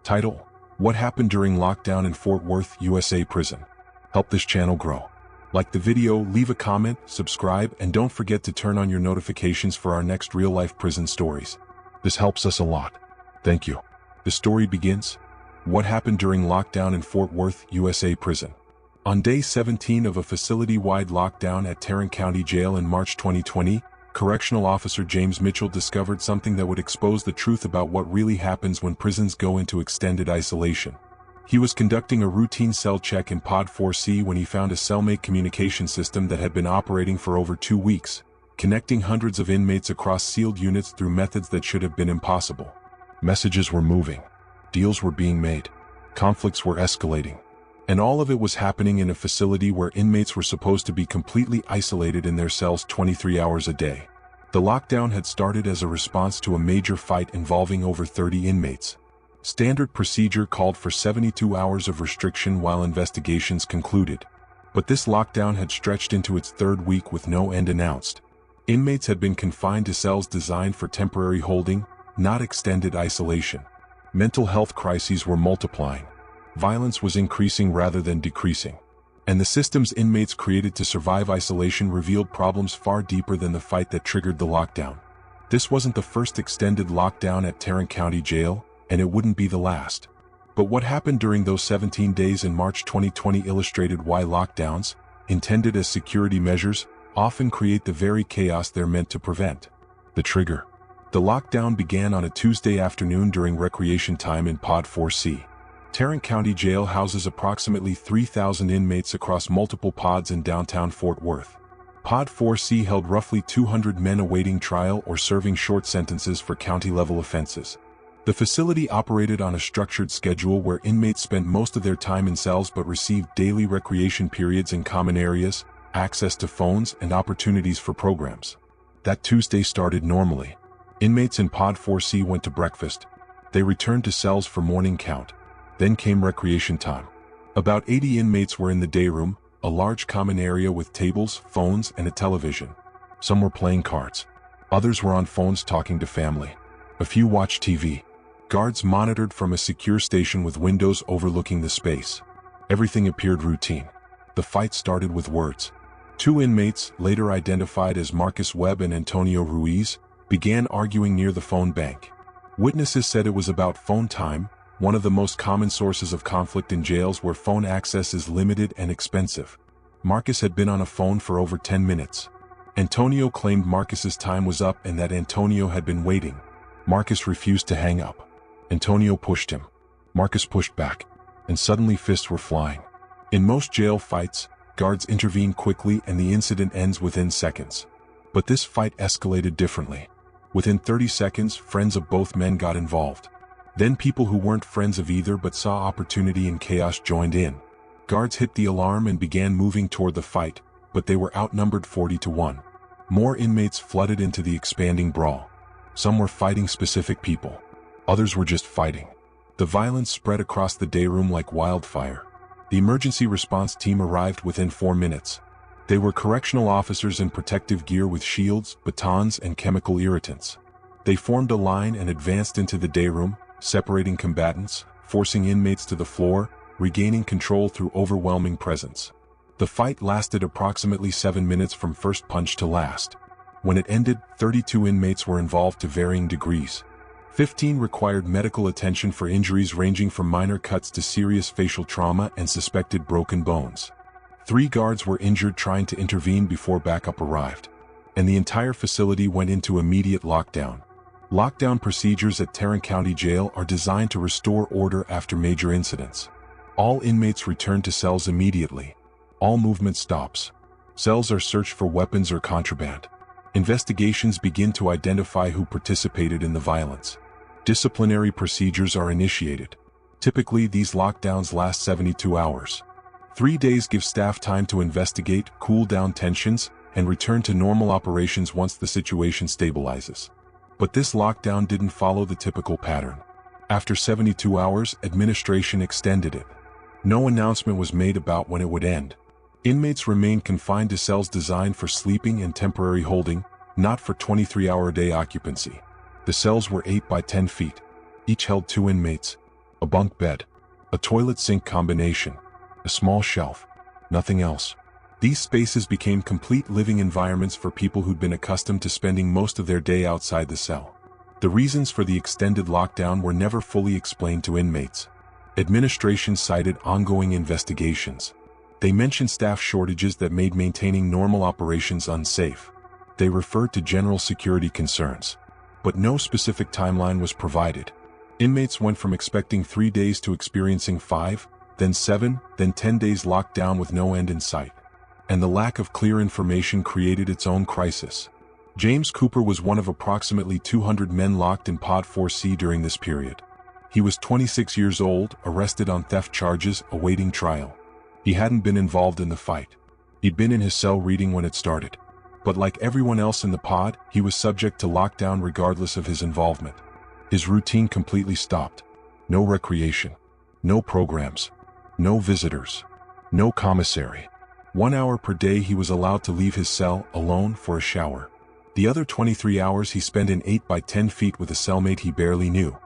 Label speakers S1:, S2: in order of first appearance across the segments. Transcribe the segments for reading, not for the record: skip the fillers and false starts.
S1: Title: What happened during lockdown in Fort Worth, USA prison? Help this channel grow. Like the video, leave a comment, subscribe, and don't forget to turn on your notifications for our next real-life prison stories. This helps us a lot. Thank you. The story begins. What happened during lockdown in Fort Worth, USA prison? On day 17 of a facility-wide lockdown at Tarrant County Jail in March 2020, Correctional Officer James Mitchell discovered something that would expose the truth about what really happens when prisons go into extended isolation. He was conducting a routine cell check in Pod 4C when he found a cellmate communication system that had been operating for over 2 weeks, connecting hundreds of inmates across sealed units through methods that should have been impossible. Messages were moving. Deals were being made. Conflicts were escalating. And all of it was happening in a facility where inmates were supposed to be completely isolated in their cells 23 hours a day. The lockdown had started as a response to a major fight involving over 30 inmates. Standard procedure called for 72 hours of restriction while investigations concluded. But this lockdown had stretched into its third week with no end announced. Inmates had been confined to cells designed for temporary holding, not extended isolation. Mental health crises were multiplying. Violence was increasing rather than decreasing. And the systems inmates created to survive isolation revealed problems far deeper than the fight that triggered the lockdown. This wasn't the first extended lockdown at Tarrant County Jail, and it wouldn't be the last. But what happened during those 17 days in March 2020 illustrated why lockdowns, intended as security measures, often create the very chaos they're meant to prevent. The trigger. The lockdown began on a Tuesday afternoon during recreation time in Pod 4C. Tarrant County Jail houses approximately 3,000 inmates across multiple pods in downtown Fort Worth. Pod 4C held roughly 200 men awaiting trial or serving short sentences for county-level offenses. The facility operated on a structured schedule where inmates spent most of their time in cells but received daily recreation periods in common areas, access to phones, and opportunities for programs. That Tuesday started normally. Inmates in Pod 4C went to breakfast. They returned to cells for morning count. Then came recreation time. About 80 inmates were in the day room, a large common area with tables, phones, and a television. Some were playing cards. Others were on phones talking to family. A few watched TV. Guards monitored from a secure station with windows overlooking the space. Everything appeared routine. The fight started with words. 2 inmates, later identified as Marcus Webb and Antonio Ruiz, began arguing near the phone bank. Witnesses said it was about phone time, one of the most common sources of conflict in jails where phone access is limited and expensive. Marcus had been on a phone for over 10 minutes. Antonio claimed Marcus's time was up and that Antonio had been waiting. Marcus refused to hang up. Antonio pushed him. Marcus pushed back. And suddenly fists were flying. In most jail fights, guards intervene quickly and the incident ends within seconds. But this fight escalated differently. Within 30 seconds, friends of both men got involved. Then people who weren't friends of either but saw opportunity in chaos joined in. Guards hit the alarm and began moving toward the fight, but they were outnumbered 40-1. More inmates flooded into the expanding brawl. Some were fighting specific people. Others were just fighting. The violence spread across the day room like wildfire. The emergency response team arrived within 4 minutes. They were correctional officers in protective gear with shields, batons, and chemical irritants. They formed a line and advanced into the day room, separating combatants, forcing inmates to the floor, regaining control through overwhelming presence. The fight lasted approximately 7 minutes from first punch to last. When it ended, 32 inmates were involved to varying degrees. 15 required medical attention for injuries ranging from minor cuts to serious facial trauma and suspected broken bones. 3 guards were injured trying to intervene before backup arrived. And the entire facility went into immediate lockdown. Lockdown procedures at Tarrant County Jail are designed to restore order after major incidents. All inmates return to cells immediately. All movement stops. Cells are searched for weapons or contraband. Investigations begin to identify who participated in the violence. Disciplinary procedures are initiated. Typically, these lockdowns last 72 hours. 3 days give staff time to investigate, cool down tensions, and return to normal operations once the situation stabilizes. But this lockdown didn't follow the typical pattern. After 72 hours, administration extended it. No announcement was made about when it would end. Inmates remained confined to cells designed for sleeping and temporary holding, not for 23-hour-a-day occupancy. The cells were 8 by 10 feet. Each held 2 inmates. a bunk bed, a toilet sink combination, a small shelf, nothing else. These spaces became complete living environments for people who'd been accustomed to spending most of their day outside the cell. The reasons for the extended lockdown were never fully explained to inmates. Administration cited ongoing investigations. They mentioned staff shortages that made maintaining normal operations unsafe. They referred to general security concerns. But no specific timeline was provided. Inmates went from expecting 3 days to experiencing 5, then 7, then 10 days locked down with no end in sight. And the lack of clear information created its own crisis. James Cooper was one of approximately 200 men locked in Pod 4C during this period. He was 26 years old, arrested on theft charges, awaiting trial. He hadn't been involved in the fight. He'd been in his cell reading when it started. But like everyone else in the pod, he was subject to lockdown regardless of his involvement. His routine completely stopped. No recreation. No programs. No visitors. No commissary. 1 hour per day he was allowed to leave his cell alone for a shower. The other 23 hours he spent in 8 by 10 feet with a cellmate he barely knew.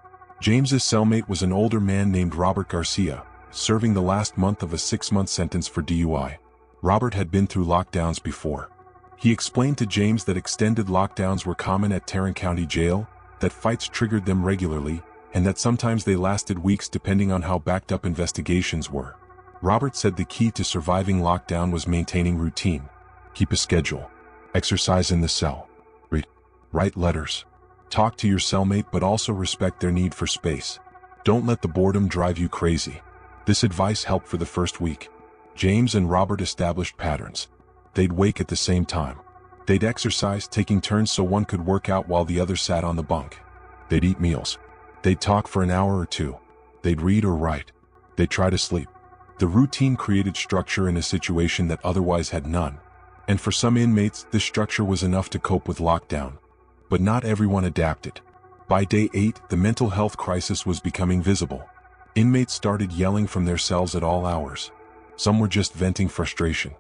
S1: James's cellmate was an older man named Robert Garcia, serving the last month of a 6-month sentence for DUI. Robert had been through lockdowns before. He explained to James that extended lockdowns were common at Tarrant County Jail, that fights triggered them regularly, and that sometimes they lasted weeks depending on how backed up investigations were. Robert said the key to surviving lockdown was maintaining routine. Keep a schedule. Exercise in the cell. Read. Write letters. Talk to your cellmate, but also respect their need for space. Don't let the boredom drive you crazy. This advice helped for the first week. James and Robert established patterns. They'd wake at the same time. They'd exercise, taking turns so one could work out while the other sat on the bunk. They'd eat meals. They'd talk for an hour or two. They'd read or write. They'd try to sleep. The routine created structure in a situation that otherwise had none. And for some inmates, this structure was enough to cope with lockdown. But not everyone adapted. By day 8, the mental health crisis was becoming visible. Inmates started yelling from their cells at all hours. Some were just venting frustration.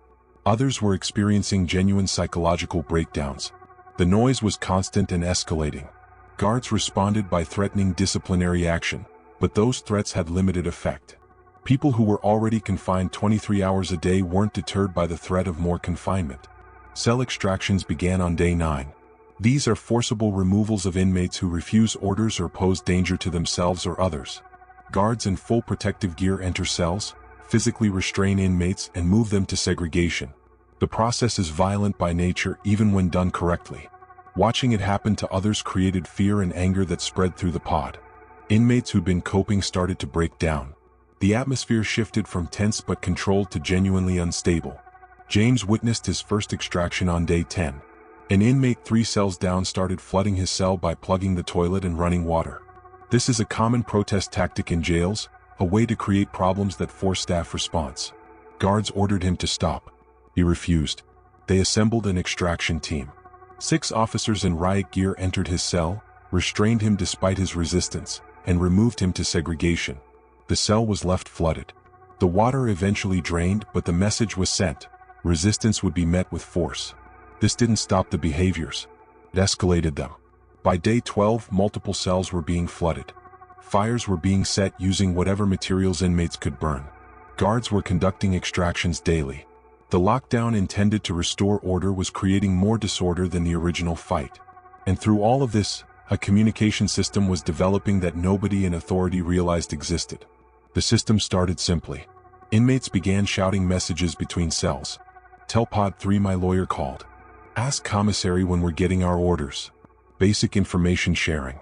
S1: Others were experiencing genuine psychological breakdowns. The noise was constant and escalating. Guards responded by threatening disciplinary action, but those threats had limited effect. People who were already confined 23 hours a day weren't deterred by the threat of more confinement. Cell extractions began on day 9. These are forcible removals of inmates who refuse orders or pose danger to themselves or others. Guards in full protective gear enter cells, physically restrain inmates, and move them to segregation. The process is violent by nature even when done correctly. Watching it happen to others created fear and anger that spread through the pod. Inmates who'd been coping started to break down. The atmosphere shifted from tense but controlled to genuinely unstable. James witnessed his first extraction on day 10. An inmate 3 cells down started flooding his cell by plugging the toilet and running water. This is a common protest tactic in jails, a way to create problems that force staff response. Guards ordered him to stop. He refused. They assembled an extraction team. 6 officers in riot gear entered his cell, restrained him despite his resistance, and removed him to segregation. The cell was left flooded. The water eventually drained, but the message was sent. Resistance would be met with force. This didn't stop the behaviors. It escalated them. By day 12, multiple cells were being flooded. Fires were being set using whatever materials inmates could burn. Guards were conducting extractions daily. The lockdown intended to restore order was creating more disorder than the original fight. And through all of this, a communication system was developing that nobody in authority realized existed. The system started simply. Inmates began shouting messages between cells. Tell Pod 3 my lawyer called. Ask commissary when we're getting our orders. Basic information sharing.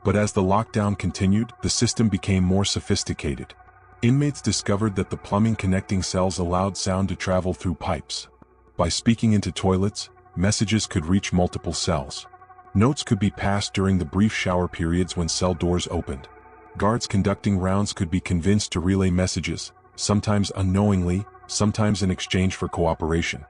S1: But as the lockdown continued, the system became more sophisticated. Inmates discovered that the plumbing connecting cells allowed sound to travel through pipes. By speaking into toilets, messages could reach multiple cells. Notes could be passed during the brief shower periods when cell doors opened. Guards conducting rounds could be convinced to relay messages, sometimes unknowingly, sometimes in exchange for cooperation.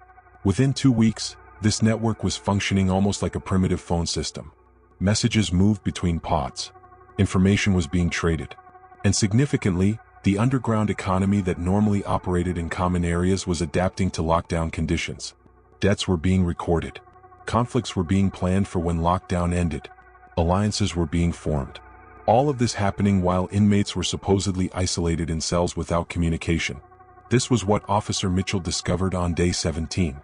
S1: Within 2 weeks, this network was functioning almost like a primitive phone system. Messages moved between pods. Information was being traded. And significantly, the underground economy that normally operated in common areas was adapting to lockdown conditions. Debts were being recorded. Conflicts were being planned for when lockdown ended. Alliances were being formed. All of this happening while inmates were supposedly isolated in cells without communication. This was what Officer Mitchell discovered on day 17.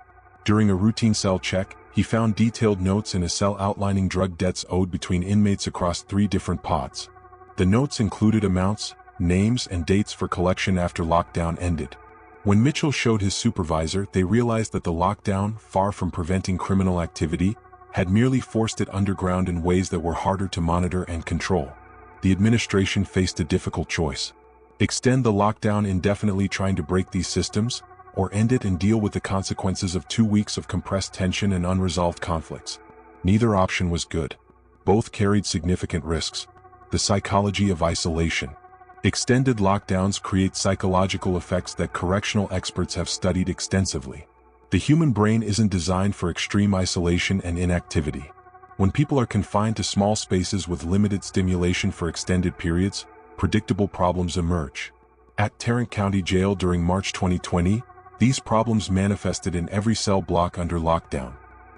S1: During a routine cell check, he found detailed notes in a cell outlining drug debts owed between inmates across 3 different pods. The notes included amounts, names, and dates for collection after lockdown ended. When Mitchell showed his supervisor, they realized that the lockdown, far from preventing criminal activity, had merely forced it underground in ways that were harder to monitor and control. The administration faced a difficult choice: extend the lockdown indefinitely trying to break these systems, or end it and deal with the consequences of 2 weeks of compressed tension and unresolved conflicts. Neither option was good. Both carried significant risks. The psychology of isolation. Extended lockdowns create psychological effects that correctional experts have studied extensively. The human brain isn't designed for extreme isolation and inactivity. When people are confined to small spaces with limited stimulation for extended periods, predictable problems emerge. At Tarrant County Jail during March 2020, these problems manifested in every cell block under lockdown.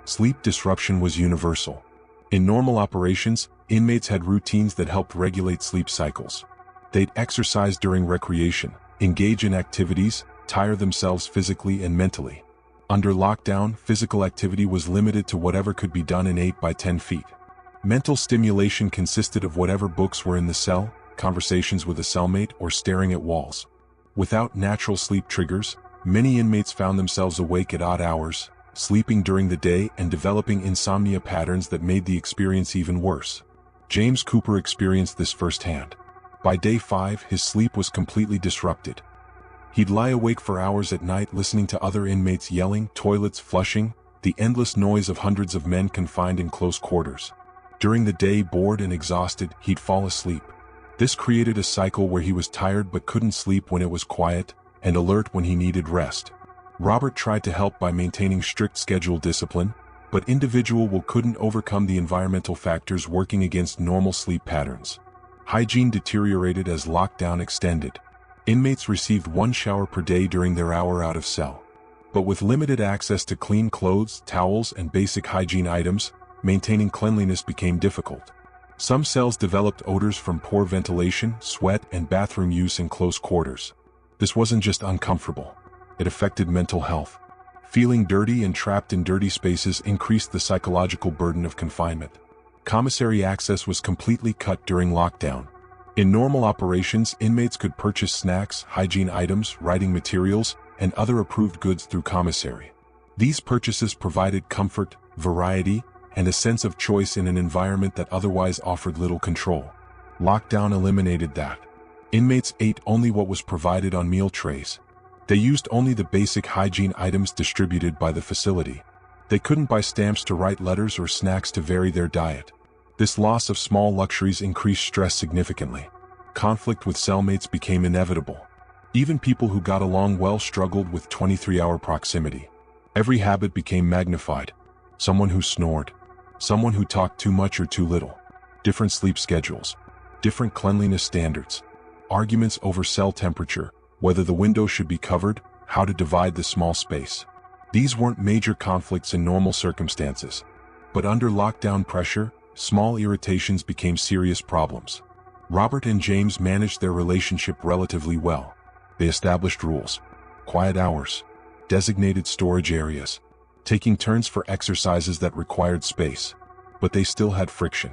S1: Sleep disruption was universal. In normal operations, inmates had routines that helped regulate sleep cycles. They'd exercise during recreation, engage in activities, tire themselves physically and mentally. Under lockdown, physical activity was limited to whatever could be done in 8 by 10 feet. Mental stimulation consisted of whatever books were in the cell, conversations with a cellmate, or staring at walls. Without natural sleep triggers, many inmates found themselves awake at odd hours, sleeping during the day and developing insomnia patterns that made the experience even worse. James Cooper experienced this firsthand. By day 5, his sleep was completely disrupted. He'd lie awake for hours at night listening to other inmates yelling, toilets flushing, the endless noise of hundreds of men confined in close quarters. During the day, bored and exhausted, he'd fall asleep. This created a cycle where he was tired but couldn't sleep when it was quiet, and alert when he needed rest. Robert tried to help by maintaining strict schedule discipline, but individual couldn't overcome the environmental factors working against normal sleep patterns. Hygiene deteriorated as lockdown extended. Inmates received 1 shower per day during their hour out of cell. But with limited access to clean clothes, towels, and basic hygiene items, maintaining cleanliness became difficult. Some cells developed odors from poor ventilation, sweat, and bathroom use in close quarters. This wasn't just uncomfortable. It affected mental health. Feeling dirty and trapped in dirty spaces increased the psychological burden of confinement. Commissary access was completely cut during lockdown. In normal operations, inmates could purchase snacks, hygiene items, writing materials, and other approved goods through commissary. These purchases provided comfort, variety, and a sense of choice in an environment that otherwise offered little control. Lockdown eliminated that. Inmates ate only what was provided on meal trays. They used only the basic hygiene items distributed by the facility. They couldn't buy stamps to write letters or snacks to vary their diet. This loss of small luxuries increased stress significantly. Conflict with cellmates became inevitable. Even people who got along well struggled with 23-hour proximity. Every habit became magnified. Someone who snored. Someone who talked too much or too little. Different sleep schedules. Different cleanliness standards. Arguments over cell temperature, whether the window should be covered, how to divide the small space. These weren't major conflicts in normal circumstances. But under lockdown pressure, small irritations became serious problems. Robert and James managed their relationship relatively well. They established rules, quiet hours, designated storage areas, taking turns for exercises that required space. But they still had friction.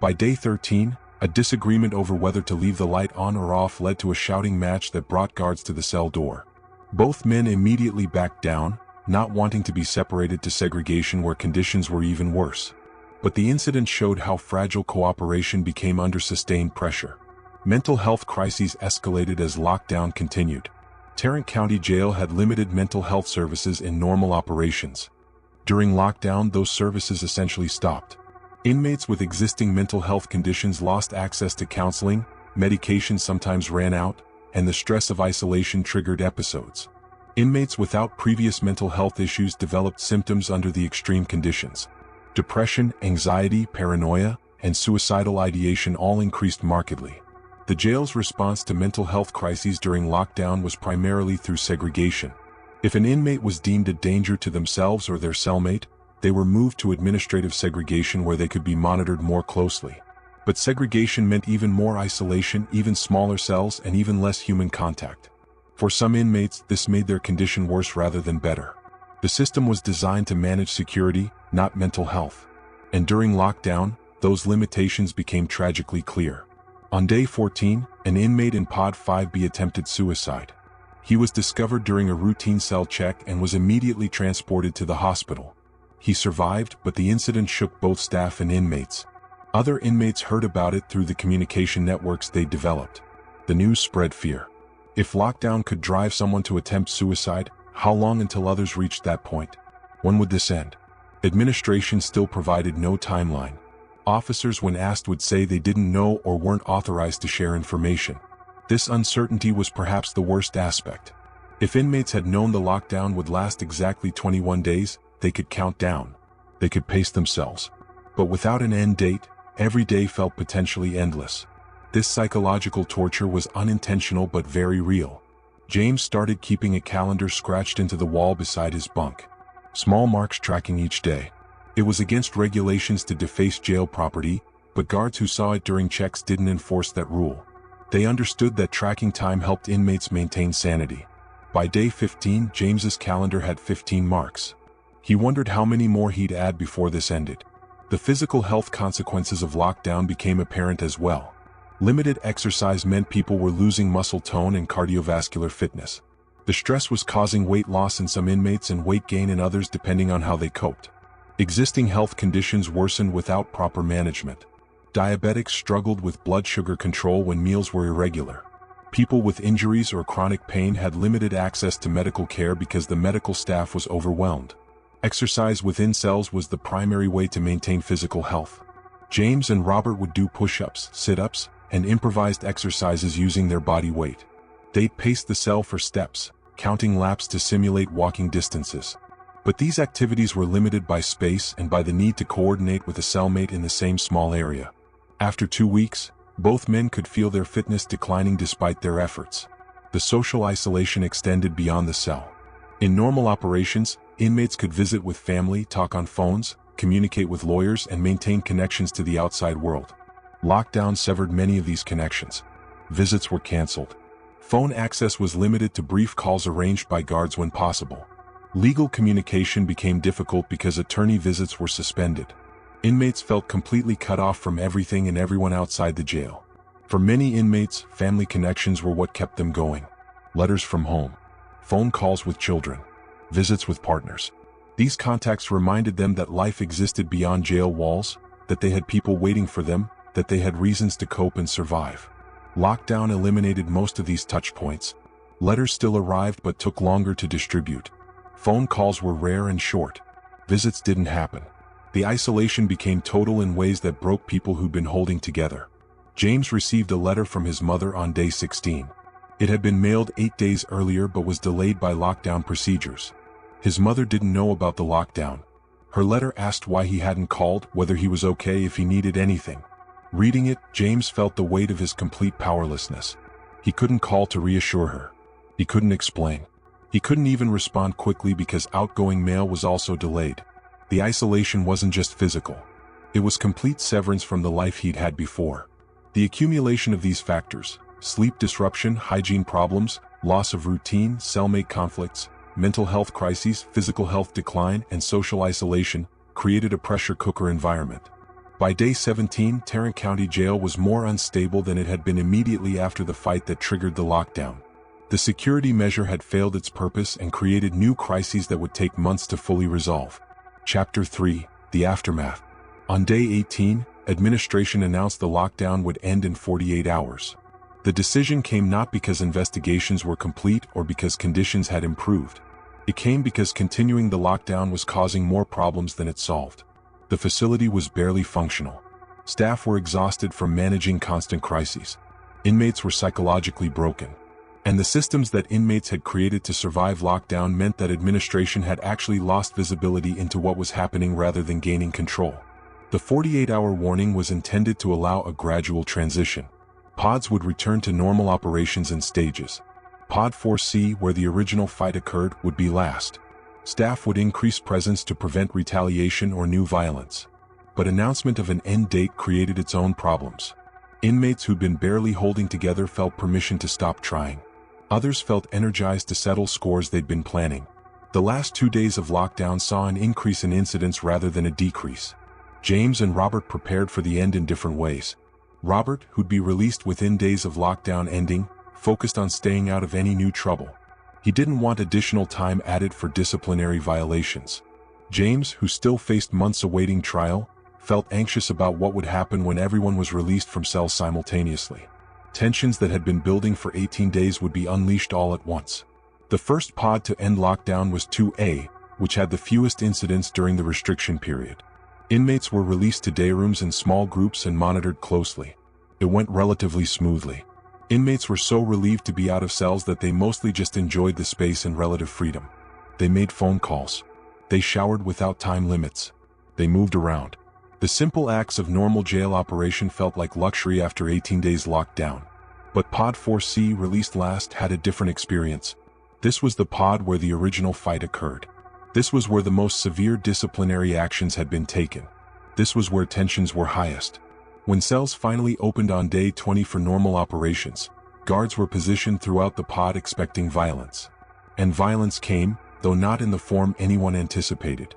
S1: By day 13, a disagreement over whether to leave the light on or off led to a shouting match that brought guards to the cell door. Both men immediately backed down, not wanting to be separated to segregation where conditions were even worse. But the incident showed how fragile cooperation became under sustained pressure. Mental health crises escalated as lockdown continued. Tarrant County Jail had limited mental health services in normal operations. During lockdown, those services essentially stopped. Inmates with existing mental health conditions lost access to counseling, medication sometimes ran out, and the stress of isolation triggered episodes. Inmates without previous mental health issues developed symptoms under the extreme conditions. Depression, anxiety, paranoia, and suicidal ideation all increased markedly. The jail's response to mental health crises during lockdown was primarily through segregation. If an inmate was deemed a danger to themselves or their cellmate, they were moved to administrative segregation where they could be monitored more closely. But segregation meant even more isolation, even smaller cells, and even less human contact. For some inmates, this made their condition worse rather than better. The system was designed to manage security, not mental health. And during lockdown, those limitations became tragically clear. On day 14, an inmate in Pod 5B attempted suicide. He was discovered during a routine cell check and was immediately transported to the hospital. He survived, but the incident shook both staff and inmates. Other inmates heard about it through the communication networks they developed. The news spread fear. If lockdown could drive someone to attempt suicide, how long until others reached that point? When would this end? Administration still provided no timeline. Officers, when asked, would say they didn't know or weren't authorized to share information. This uncertainty was perhaps the worst aspect. If inmates had known the lockdown would last exactly 21 days, they could count down. They could pace themselves. But without an end date, every day felt potentially endless. This psychological torture was unintentional but very real. James started keeping a calendar scratched into the wall beside his bunk. Small marks tracking each day. It was against regulations to deface jail property, but guards who saw it during checks didn't enforce that rule. They understood that tracking time helped inmates maintain sanity. By day 15, James's calendar had 15 marks. He wondered how many more he'd add before this ended. The physical health consequences of lockdown became apparent as well. Limited exercise meant people were losing muscle tone and cardiovascular fitness. The stress was causing weight loss in some inmates and weight gain in others depending on how they coped. Existing health conditions worsened without proper management. Diabetics struggled with blood sugar control when meals were irregular. People with injuries or chronic pain had limited access to medical care because the medical staff was overwhelmed. Exercise within cells was the primary way to maintain physical health. James and Robert would do push-ups, sit-ups, and improvised exercises using their body weight. They'd pace the cell for steps, counting laps to simulate walking distances. But these activities were limited by space and by the need to coordinate with a cellmate in the same small area. After 2 weeks, both men could feel their fitness declining despite their efforts. The social isolation extended beyond the cell. In normal operations, inmates could visit with family, talk on phones, communicate with lawyers, and maintain connections to the outside world. Lockdown severed many of these connections. Visits were canceled. Phone access was limited to brief calls arranged by guards when possible. Legal communication became difficult because attorney visits were suspended. Inmates felt completely cut off from everything and everyone outside the jail. For many inmates, family connections were what kept them going. Letters from home, phone calls with children, visits with partners. These contacts reminded them that life existed beyond jail walls, that they had people waiting for them, that they had reasons to cope and survive. Lockdown eliminated most of these touch points. Letters still arrived but took longer to distribute. Phone calls were rare and short. Visits didn't happen. The isolation became total in ways that broke people who'd been holding together. James received a letter from his mother on day 16. It had been mailed 8 days earlier but was delayed by lockdown procedures. His mother didn't know about the lockdown. Her letter asked why he hadn't called, whether he was okay, if he needed anything. Reading it, James felt the weight of his complete powerlessness. He couldn't call to reassure her. He couldn't explain. He couldn't even respond quickly because outgoing mail was also delayed. The isolation wasn't just physical. It was complete severance from the life he'd had before. The accumulation of these factors, sleep disruption, hygiene problems, loss of routine, cellmate conflicts, mental health crises, physical health decline, and social isolation, created a pressure cooker environment. By day 17, Tarrant County Jail was more unstable than it had been immediately after the fight that triggered the lockdown. The security measure had failed its purpose and created new crises that would take months to fully resolve. Chapter 3: The Aftermath. On day 18, administration announced the lockdown would end in 48 hours. The decision came not because investigations were complete or because conditions had improved. It came because continuing the lockdown was causing more problems than it solved. The facility was barely functional. Staff were exhausted from managing constant crises. Inmates were psychologically broken. And the systems that inmates had created to survive lockdown meant that administration had actually lost visibility into what was happening rather than gaining control. The 48-hour warning was intended to allow a gradual transition. Pods would return to normal operations in stages. Pod 4C, where the original fight occurred, would be last. Staff would increase presence to prevent retaliation or new violence. but announcement of an end date created its own problems. Inmates who'd been barely holding together felt permission to stop trying. Others felt energized to settle scores they'd been planning. The last 2 days of lockdown saw an increase in incidents rather than a decrease. James and Robert prepared for the end in different ways. Robert, who'd be released within days of lockdown ending, focused on staying out of any new trouble. He didn't want additional time added for disciplinary violations. James, who still faced months awaiting trial, felt anxious about what would happen when everyone was released from cells simultaneously. Tensions that had been building for 18 days would be unleashed all at once. The first pod to end lockdown was 2A, which had the fewest incidents during the restriction period. Inmates were released to day rooms in small groups and monitored closely. It went relatively smoothly. Inmates were so relieved to be out of cells that they mostly just enjoyed the space and relative freedom. They made phone calls. They showered without time limits. They moved around. The simple acts of normal jail operation felt like luxury after 18 days locked down. But Pod 4C, released last, had a different experience. This was the pod where the original fight occurred. This was where the most severe disciplinary actions had been taken. This was where tensions were highest. When cells finally opened on day 20 for normal operations, guards were positioned throughout the pod expecting violence. And violence came, though not in the form anyone anticipated.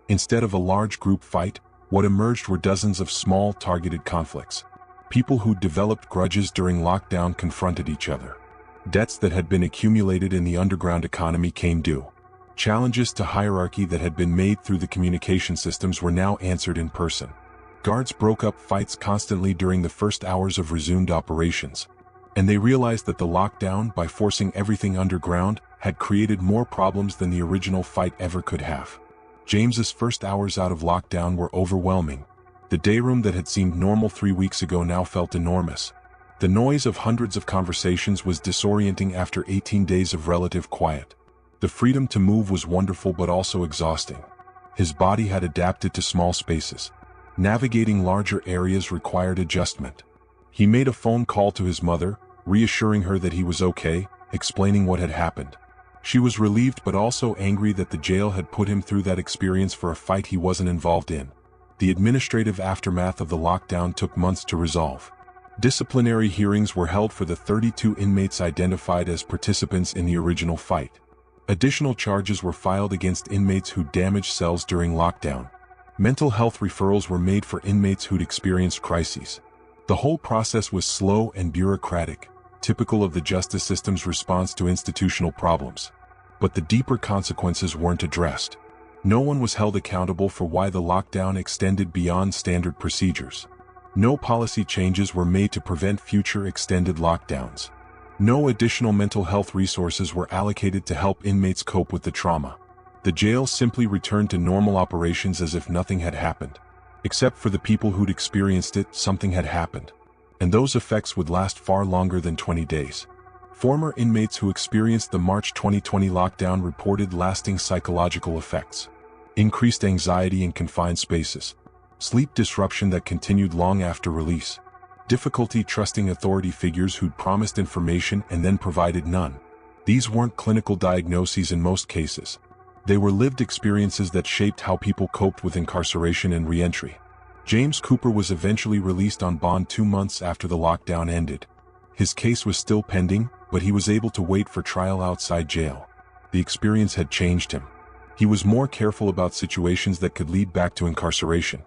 S1: Instead of a large group fight, what emerged were dozens of small, targeted conflicts. People who'd developed grudges during lockdown confronted each other. Debts that had been accumulated in the underground economy came due. Challenges to hierarchy that had been made through the communication systems were now answered in person. Guards broke up fights constantly during the first hours of resumed operations. And they realized that the lockdown, by forcing everything underground, had created more problems than the original fight ever could have. James's first hours out of lockdown were overwhelming. The day room that had seemed normal 3 weeks ago now felt enormous. The noise of hundreds of conversations was disorienting after 18 days of relative quiet. The freedom to move was wonderful but also exhausting. His body had adapted to small spaces. Navigating larger areas required adjustment. He made a phone call to his mother, reassuring her that he was okay, explaining what had happened. She was relieved but also angry that the jail had put him through that experience for a fight he wasn't involved in. The administrative aftermath of the lockdown took months to resolve. Disciplinary hearings were held for the 32 inmates identified as participants in the original fight. Additional charges were filed against inmates who damaged cells during lockdown. Mental health referrals were made for inmates who'd experienced crises. The whole process was slow and bureaucratic, typical of the justice system's response to institutional problems. But the deeper consequences weren't addressed. No one was held accountable for why the lockdown extended beyond standard procedures. No policy changes were made to prevent future extended lockdowns. No additional mental health resources were allocated to help inmates cope with the trauma. The jail simply returned to normal operations as if nothing had happened. Except for the people who'd experienced it, something had happened. And those effects would last far longer than 20 days. Former inmates who experienced the March 2020 lockdown reported lasting psychological effects. Increased anxiety in confined spaces. Sleep disruption that continued long after release. Difficulty trusting authority figures who'd promised information and then provided none. These weren't clinical diagnoses in most cases. They were lived experiences that shaped how people coped with incarceration and reentry. James Cooper was eventually released on bond 2 months after the lockdown ended. His case was still pending, but he was able to wait for trial outside jail. The experience had changed him. He was more careful about situations that could lead back to incarceration.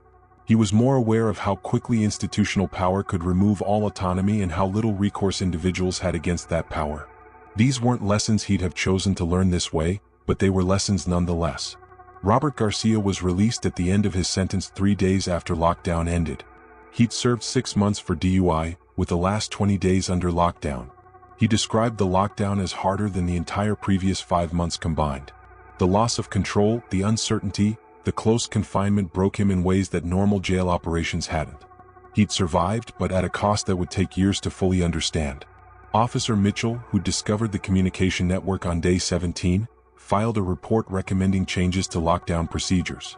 S1: He was more aware of how quickly institutional power could remove all autonomy and how little recourse individuals had against that power. These weren't lessons he'd have chosen to learn this way, but they were lessons nonetheless. Robert Garcia was released at the end of his sentence 3 days after lockdown ended. He'd served 6 months for DUI, with the last 20 days under lockdown. He described the lockdown as harder than the entire previous 5 months combined. The loss of control, the uncertainty, the close confinement broke him in ways that normal jail operations hadn't. He'd survived, but at a cost that would take years to fully understand. Officer Mitchell, who discovered the communication network on day 17, filed a report recommending changes to lockdown procedures.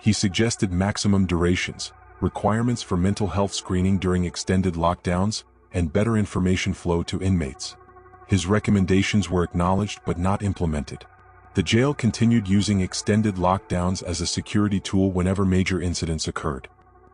S1: He suggested maximum durations, requirements for mental health screening during extended lockdowns, and better information flow to inmates. His recommendations were acknowledged but not implemented. The jail continued using extended lockdowns as a security tool whenever major incidents occurred.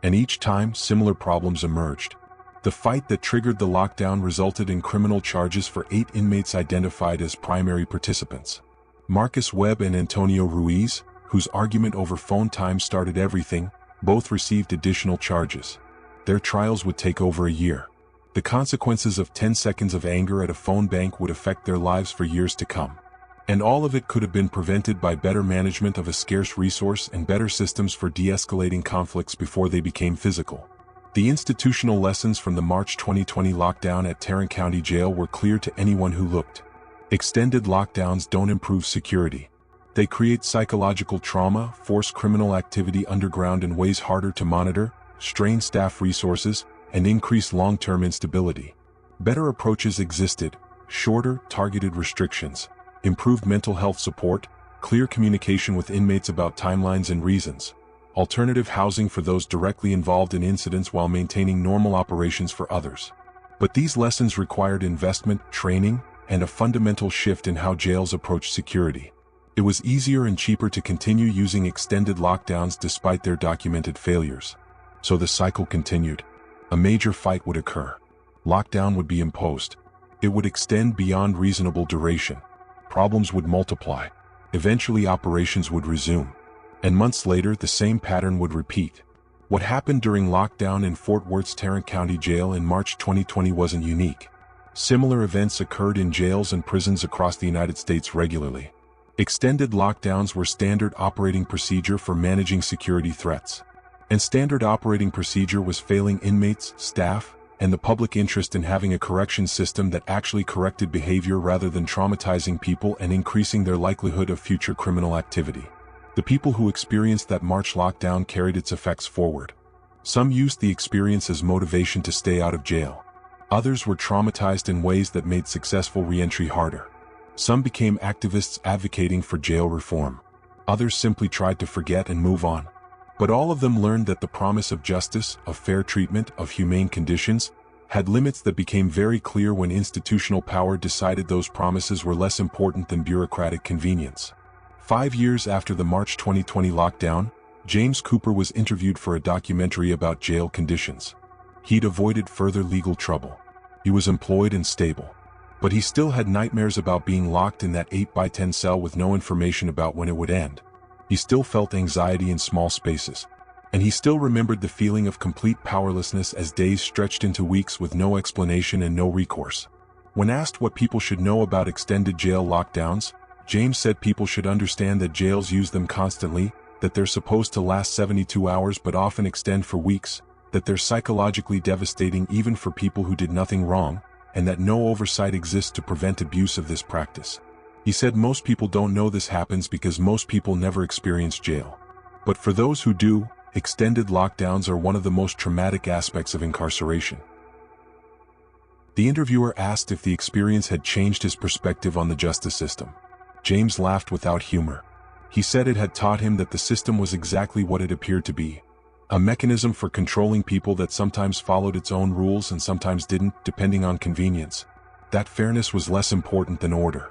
S1: And each time, similar problems emerged. The fight that triggered the lockdown resulted in criminal charges for 8 inmates identified as primary participants. Marcus Webb and Antonio Ruiz, whose argument over phone time started everything, both received additional charges. Their trials would take over a year. The consequences of 10 seconds of anger at a phone bank would affect their lives for years to come. And all of it could have been prevented by better management of a scarce resource and better systems for de-escalating conflicts before they became physical. The institutional lessons from the March 2020 lockdown at Tarrant County Jail were clear to anyone who looked. Extended lockdowns don't improve security. They create psychological trauma, force criminal activity underground in ways harder to monitor, strain staff resources, and increase long-term instability. Better approaches existed: shorter, targeted restrictions, improved mental health support, clear communication with inmates about timelines and reasons, alternative housing for those directly involved in incidents while maintaining normal operations for others. But these lessons required investment, training, and a fundamental shift in how jails approach security. It was easier and cheaper to continue using extended lockdowns despite their documented failures. So the cycle continued. A major fight would occur. Lockdown would be imposed. It would extend beyond reasonable duration. Problems would multiply. Eventually operations would resume. And months later the same pattern would repeat. What happened during lockdown in Fort Worth's Tarrant County Jail in March 2020 wasn't unique. Similar events occurred in jails and prisons across the United States regularly. Extended lockdowns were standard operating procedure for managing security threats. And standard operating procedure was failing inmates, staff, and the public interest in having a correction system that actually corrected behavior rather than traumatizing people and increasing their likelihood of future criminal activity. The people who experienced that March lockdown carried its effects forward. Some used the experience as motivation to stay out of jail. Others were traumatized in ways that made successful re-entry harder. Some became activists advocating for jail reform. Others simply tried to forget and move on. But all of them learned that the promise of justice, of fair treatment, of humane conditions, had limits that became very clear when institutional power decided those promises were less important than bureaucratic convenience. 5 years after the March 2020 lockdown, James Cooper was interviewed for a documentary about jail conditions. He'd avoided further legal trouble. He was employed and stable. But he still had nightmares about being locked in that 8x10 cell with no information about when it would end. He still felt anxiety in small spaces. And he still remembered the feeling of complete powerlessness as days stretched into weeks with no explanation and no recourse. When asked what people should know about extended jail lockdowns, James said people should understand that jails use them constantly, that they're supposed to last 72 hours but often extend for weeks, that they're psychologically devastating even for people who did nothing wrong, and that no oversight exists to prevent abuse of this practice. He said most people don't know this happens because most people never experience jail. But for those who do, extended lockdowns are one of the most traumatic aspects of incarceration. The interviewer asked if the experience had changed his perspective on the justice system. James laughed without humor. He said it had taught him that the system was exactly what it appeared to be. A mechanism for controlling people that sometimes followed its own rules and sometimes didn't, depending on convenience. That fairness was less important than order.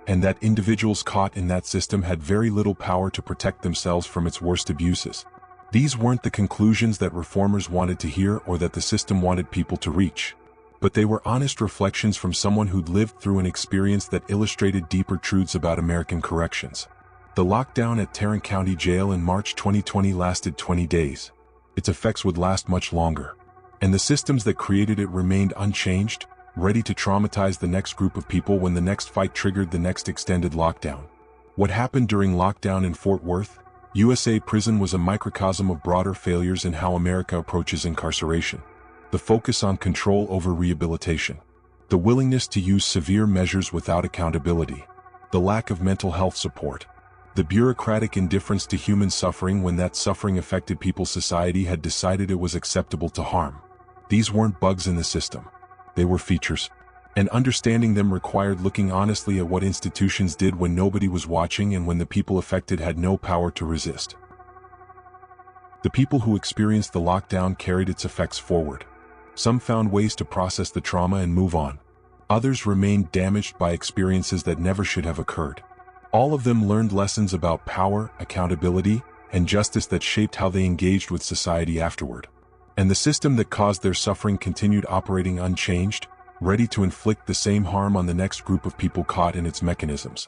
S1: And that individuals caught in that system had very little power to protect themselves from its worst abuses. These weren't the conclusions that reformers wanted to hear or that the system wanted people to reach. But they were honest reflections from someone who'd lived through an experience that illustrated deeper truths about American corrections. The lockdown at Tarrant County Jail in March 2020 lasted 20 days. Its effects would last much longer. And the systems that created it remained unchanged, ready to traumatize the next group of people when the next fight triggered the next extended lockdown. What happened during lockdown in Fort Worth, USA prison was a microcosm of broader failures in how America approaches incarceration. The focus on control over rehabilitation. The willingness to use severe measures without accountability. The lack of mental health support. The bureaucratic indifference to human suffering when that suffering affected people society had decided it was acceptable to harm. These weren't bugs in the system. They were features. And understanding them required looking honestly at what institutions did when nobody was watching and when the people affected had no power to resist. The people who experienced the lockdown carried its effects forward. Some found ways to process the trauma and move on. Others remained damaged by experiences that never should have occurred. All of them learned lessons about power, accountability, and justice that shaped how they engaged with society afterward. And the system that caused their suffering continued operating unchanged, ready to inflict the same harm on the next group of people caught in its mechanisms.